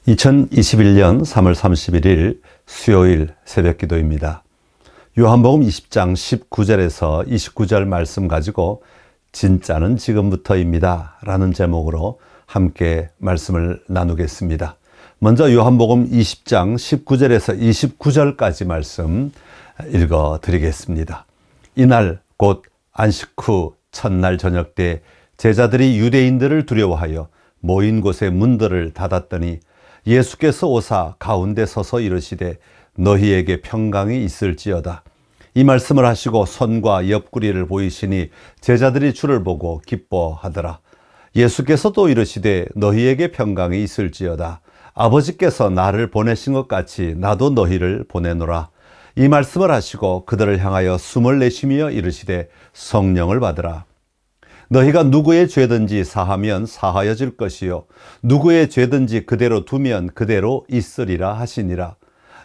2021년 3월 31일 수요일 새벽 기도입니다. 요한복음 20장 19절에서 29절 말씀 가지고 진짜는 지금부터입니다 라는 제목으로 함께 말씀을 나누겠습니다. 먼저 요한복음 20장 19절에서 29절까지 말씀 읽어 드리겠습니다. 이날 곧 안식 후 첫날 저녁 때 제자들이 유대인들을 두려워하여 모인 곳에 문들을 닫았더니 예수께서 오사 가운데 서서 이르시되 너희에게 평강이 있을지어다. 이 말씀을 하시고 손과 옆구리를 보이시니 제자들이 주를 보고 기뻐하더라. 예수께서 또 이르시되 너희에게 평강이 있을지어다. 아버지께서 나를 보내신 것 같이 나도 너희를 보내노라. 이 말씀을 하시고 그들을 향하여 숨을 내쉬며 이르시되 성령을 받으라. 너희가 누구의 죄든지 사하면 사하여질 것이요 누구의 죄든지 그대로 두면 그대로 있으리라 하시니라.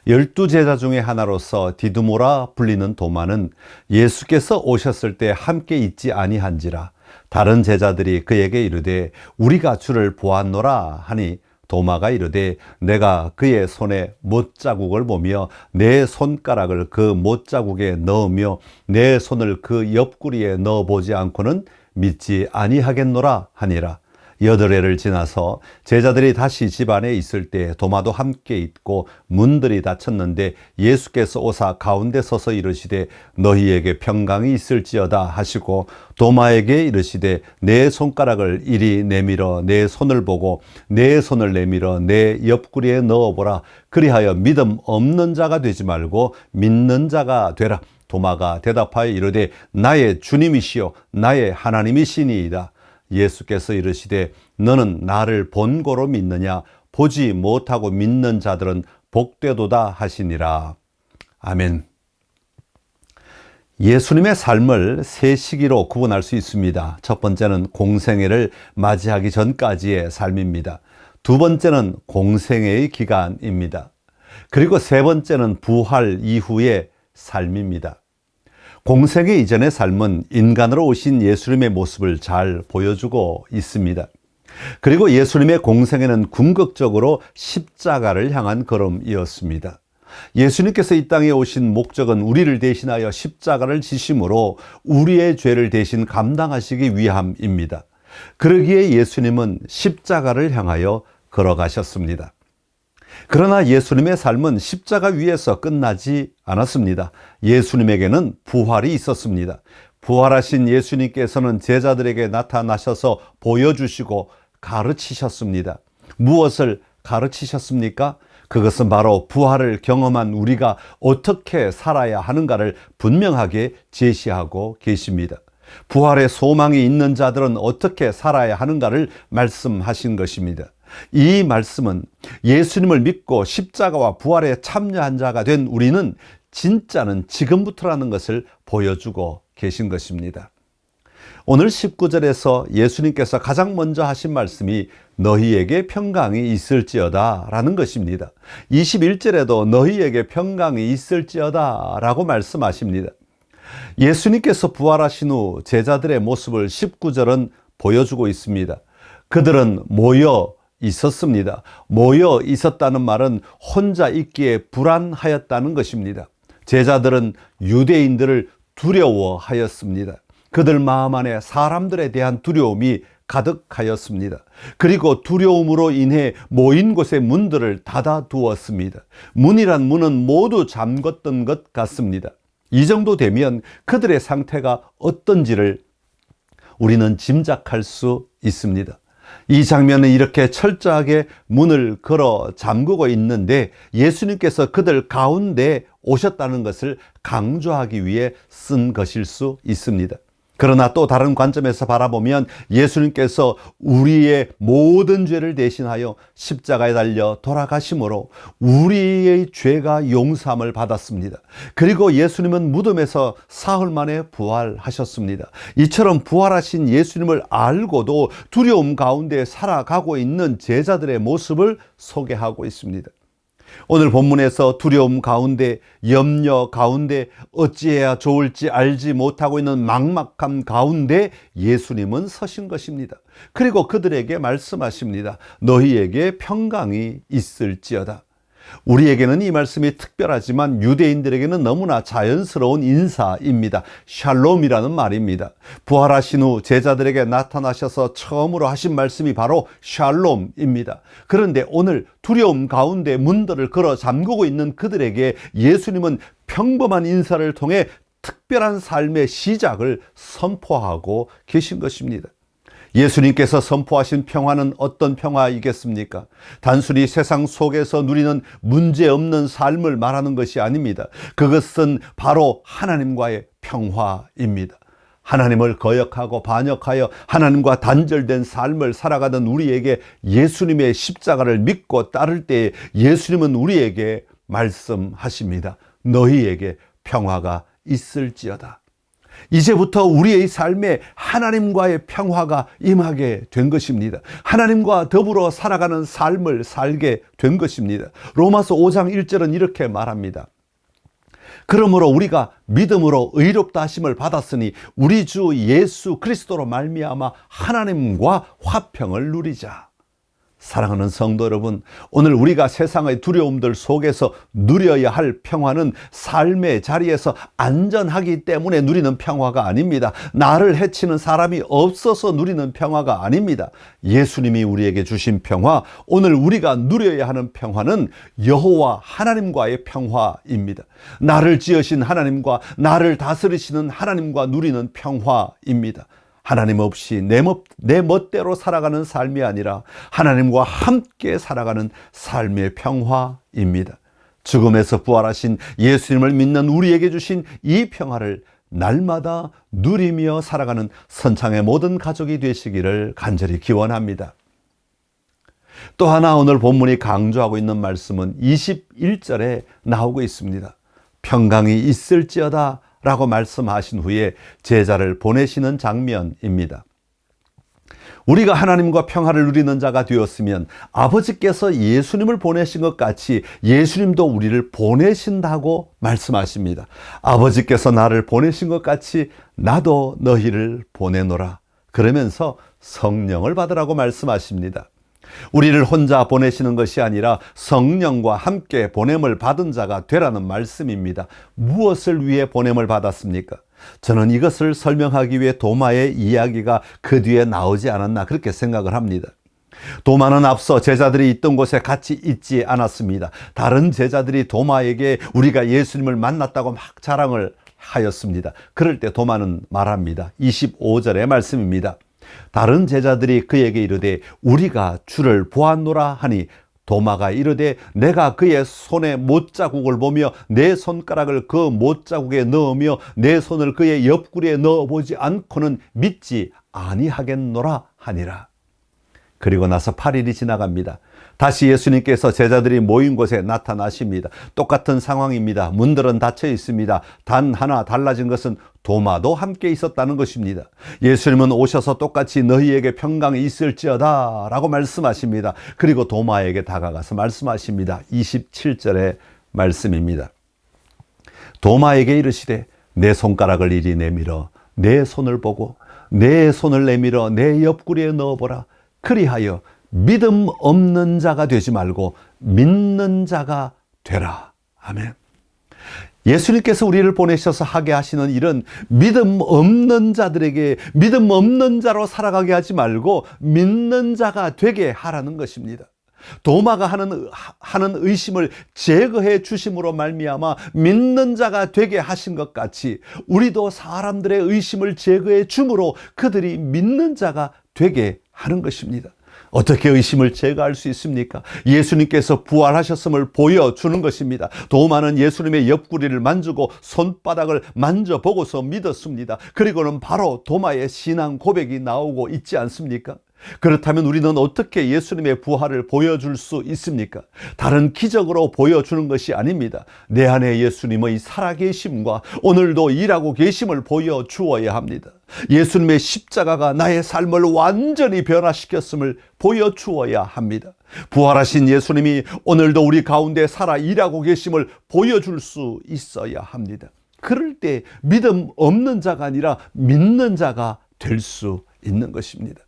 12 제자 중에 하나로서 디두모라 불리는 도마는 예수께서 오셨을 때 함께 있지 아니한지라. 다른 제자들이 그에게 이르되 우리가 주를 보았노라 하니 도마가 이르되 내가 그의 손에 못자국을 보며 내 손가락을 그 못자국에 넣으며 내 손을 그 옆구리에 넣어보지 않고는 믿지 아니하겠노라 하니라. 8해를 지나서 제자들이 다시 집안에 있을 때 도마도 함께 있고 문들이 닫혔는데 예수께서 오사 가운데 서서 이르시되 너희에게 평강이 있을지어다 하시고 도마에게 이르시되 내 손가락을 이리 내밀어 내 손을 보고 내 손을 내밀어 내 옆구리에 넣어보라. 그리하여 믿음 없는 자가 되지 말고 믿는 자가 되라. 도마가 대답하여 이르되 나의 주님이시요 나의 하나님이시니이다. 예수께서 이르시되 너는 나를 본고로 믿느냐 보지 못하고 믿는 자들은 복되도다 하시니라. 아멘. 예수님의 삶을 세 시기로 구분할 수 있습니다. 첫 번째는 공생애를 맞이하기 전까지의 삶입니다. 두 번째는 공생애의 기간입니다. 그리고 세 번째는 부활 이후의 삶입니다. 공생애 이전의 삶은 인간으로 오신 예수님의 모습을 잘 보여주고 있습니다. 그리고 예수님의 공생애는 궁극적으로 십자가를 향한 걸음이었습니다. 예수님께서 이 땅에 오신 목적은 우리를 대신하여 십자가를 지심으로 우리의 죄를 대신 감당하시기 위함입니다. 그러기에 예수님은 십자가를 향하여 걸어가셨습니다. 그러나 예수님의 삶은 십자가 위에서 끝나지 않았습니다. 예수님에게는 부활이 있었습니다. 부활하신 예수님께서는 제자들에게 나타나셔서 보여주시고 가르치셨습니다. 무엇을 가르치셨습니까? 그것은 바로 부활을 경험한 우리가 어떻게 살아야 하는가를 분명하게 제시하고 계십니다. 부활의 소망이 있는 자들은 어떻게 살아야 하는가를 말씀하신 것입니다. 이 말씀은 예수님을 믿고 십자가와 부활에 참여한 자가 된 우리는 진짜는 지금부터라는 것을 보여주고 계신 것입니다. 오늘 19절에서 예수님께서 가장 먼저 하신 말씀이 너희에게 평강이 있을지어다 라는 것입니다. 21절에도 너희에게 평강이 있을지어다 라고 말씀하십니다. 예수님께서 부활하신 후 제자들의 모습을 19절은 보여주고 있습니다. 그들은 모여 있었습니다. 모여 있었다는 말은 혼자 있기에 불안하였다는 것입니다. 제자들은 유대인들을 두려워하였습니다. 그들 마음 안에 사람들에 대한 두려움이 가득하였습니다. 그리고 두려움으로 인해 모인 곳의 문들을 닫아두었습니다. 문이란 문은 모두 잠궜던 것 같습니다. 이 정도 되면 그들의 상태가 어떤지를 우리는 짐작할 수 있습니다. 이 장면은 이렇게 철저하게 문을 걸어 잠그고 있는데 예수님께서 그들 가운데 오셨다는 것을 강조하기 위해 쓴 것일 수 있습니다. 그러나 또 다른 관점에서 바라보면 예수님께서 우리의 모든 죄를 대신하여 십자가에 달려 돌아가심으로 우리의 죄가 용서함을 받았습니다. 그리고 예수님은 무덤에서 사흘 만에 부활하셨습니다. 이처럼 부활하신 예수님을 알고도 두려움 가운데 살아가고 있는 제자들의 모습을 소개하고 있습니다. 오늘 본문에서 두려움 가운데, 염려 가운데, 어찌해야 좋을지 알지 못하고 있는 막막함 가운데 예수님은 서신 것입니다. 그리고 그들에게 말씀하십니다. 너희에게 평강이 있을지어다. 우리에게는 이 말씀이 특별하지만 유대인들에게는 너무나 자연스러운 인사입니다. 샬롬이라는 말입니다. 부활하신 후 제자들에게 나타나셔서 처음으로 하신 말씀이 바로 샬롬입니다. 그런데 오늘 두려움 가운데 문들을 걸어 잠그고 있는 그들에게 예수님은 평범한 인사를 통해 특별한 삶의 시작을 선포하고 계신 것입니다. 예수님께서 선포하신 평화는 어떤 평화이겠습니까? 단순히 세상 속에서 누리는 문제없는 삶을 말하는 것이 아닙니다. 그것은 바로 하나님과의 평화입니다. 하나님을 거역하고 반역하여 하나님과 단절된 삶을 살아가던 우리에게 예수님의 십자가를 믿고 따를 때에 예수님은 우리에게 말씀하십니다. 너희에게 평화가 있을지어다. 이제부터 우리의 삶에 하나님과의 평화가 임하게 된 것입니다. 하나님과 더불어 살아가는 삶을 살게 된 것입니다. 로마서 5장 1절은 이렇게 말합니다. 그러므로 우리가 믿음으로 의롭다 하심을 받았으니 우리 주 예수 그리스도로 말미암아 하나님과 화평을 누리자. 사랑하는 성도 여러분, 오늘 우리가 세상의 두려움들 속에서 누려야 할 평화는 삶의 자리에서 안전하기 때문에 누리는 평화가 아닙니다. 나를 해치는 사람이 없어서 누리는 평화가 아닙니다. 예수님이 우리에게 주신 평화, 오늘 우리가 누려야 하는 평화는 여호와 하나님과의 평화입니다. 나를 지으신 하나님과 나를 다스리시는 하나님과 누리는 평화입니다. 하나님 없이 내 멋대로 살아가는 삶이 아니라 하나님과 함께 살아가는 삶의 평화입니다. 죽음에서 부활하신 예수님을 믿는 우리에게 주신 이 평화를 날마다 누리며 살아가는 선창의 모든 가족이 되시기를 간절히 기원합니다. 또 하나 오늘 본문이 강조하고 있는 말씀은 21절에 나오고 있습니다. 평강이 있을지어다 라고 말씀하신 후에 제자를 보내시는 장면입니다. 우리가 하나님과 평화를 누리는 자가 되었으면 아버지께서 예수님을 보내신 것 같이 예수님도 우리를 보내신다고 말씀하십니다. 아버지께서 나를 보내신 것 같이 나도 너희를 보내노라. 그러면서 성령을 받으라고 말씀하십니다. 우리를 혼자 보내시는 것이 아니라 성령과 함께 보냄을 받은 자가 되라는 말씀입니다. 무엇을 위해 보냄을 받았습니까? 저는 이것을 설명하기 위해 도마의 이야기가 그 뒤에 나오지 않았나 그렇게 생각을 합니다. 도마는 앞서 제자들이 있던 곳에 같이 있지 않았습니다. 다른 제자들이 도마에게 우리가 예수님을 만났다고 막 자랑을 하였습니다. 그럴 때 도마는 말합니다. 25절의 말씀입니다. 다른 제자들이 그에게 이르되 우리가 주를 보았노라 하니 도마가 이르되 내가 그의 손에 못자국을 보며 내 손가락을 그 못자국에 넣으며 내 손을 그의 옆구리에 넣어보지 않고는 믿지 아니하겠노라 하니라. 그리고 나서 8일이 지나갑니다. 다시 예수님께서 제자들이 모인 곳에 나타나십니다. 똑같은 상황입니다. 문들은 닫혀 있습니다. 단 하나 달라진 것은 도마도 함께 있었다는 것입니다. 예수님은 오셔서 똑같이 너희에게 평강이 있을지어다 라고 말씀하십니다. 그리고 도마에게 다가가서 말씀하십니다. 27절의 말씀입니다. 도마에게 이르시되 내 손가락을 이리 내밀어 내 손을 보고 내 손을 내밀어 내 옆구리에 넣어보라. 그리하여 믿음 없는 자가 되지 말고 믿는 자가 되라. 아멘. 예수님께서 우리를 보내셔서 하게 하시는 일은 믿음 없는 자들에게 믿음 없는 자로 살아가게 하지 말고 믿는 자가 되게 하라는 것입니다. 도마가 하는 의심을 제거해 주심으로 말미암아 믿는 자가 되게 하신 것 같이 우리도 사람들의 의심을 제거해 줌으로 그들이 믿는 자가 되게 하는 것입니다. 어떻게 의심을 제거할 수 있습니까? 예수님께서 부활하셨음을 보여주는 것입니다. 도마는 예수님의 옆구리를 만지고 손바닥을 만져보고서 믿었습니다. 그리고는 바로 도마의 신앙 고백이 나오고 있지 않습니까? 그렇다면 우리는 어떻게 예수님의 부활을 보여줄 수 있습니까? 다른 기적으로 보여주는 것이 아닙니다. 내 안에 예수님의 살아계심과 오늘도 일하고 계심을 보여주어야 합니다. 예수님의 십자가가 나의 삶을 완전히 변화시켰음을 보여주어야 합니다. 부활하신 예수님이 오늘도 우리 가운데 살아 일하고 계심을 보여줄 수 있어야 합니다. 그럴 때 믿음 없는 자가 아니라 믿는 자가 될 수 있는 것입니다.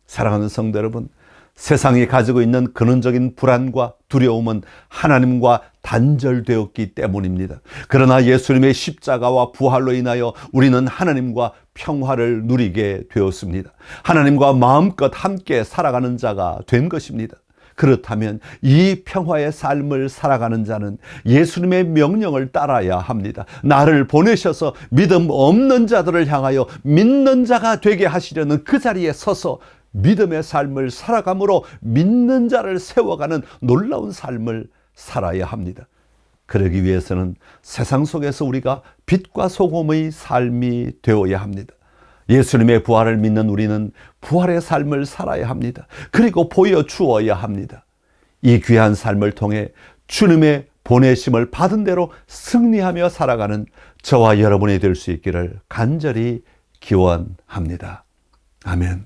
사랑하는 성도 여러분, 세상이 가지고 있는 근원적인 불안과 두려움은 하나님과 단절되었기 때문입니다. 그러나 예수님의 십자가와 부활로 인하여 우리는 하나님과 평화를 누리게 되었습니다. 하나님과 마음껏 함께 살아가는 자가 된 것입니다. 그렇다면 이 평화의 삶을 살아가는 자는 예수님의 명령을 따라야 합니다. 나를 보내셔서 믿음 없는 자들을 향하여 믿는 자가 되게 하시려는 그 자리에 서서 믿음의 삶을 살아감으로 믿는 자를 세워가는 놀라운 삶을 살아야 합니다. 그러기 위해서는 세상 속에서 우리가 빛과 소금의 삶이 되어야 합니다. 예수님의 부활을 믿는 우리는 부활의 삶을 살아야 합니다. 그리고 보여주어야 합니다. 이 귀한 삶을 통해 주님의 보내심을 받은 대로 승리하며 살아가는 저와 여러분이 될 수 있기를 간절히 기원합니다. 아멘.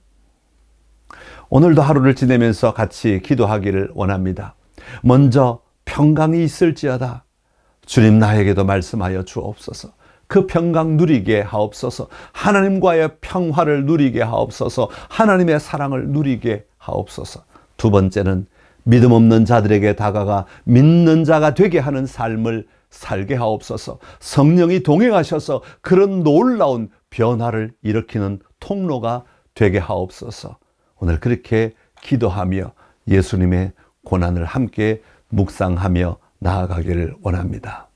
오늘도 하루를 지내면서 같이 기도하기를 원합니다. 먼저 평강이 있을지어다. 주님 나에게도 말씀하여 주옵소서. 그 평강 누리게 하옵소서. 하나님과의 평화를 누리게 하옵소서. 하나님의 사랑을 누리게 하옵소서. 두 번째는 믿음 없는 자들에게 다가가 믿는 자가 되게 하는 삶을 살게 하옵소서. 성령이 동행하셔서 그런 놀라운 변화를 일으키는 통로가 되게 하옵소서. 오늘 그렇게 기도하며 예수님의 고난을 함께 묵상하며 나아가기를 원합니다.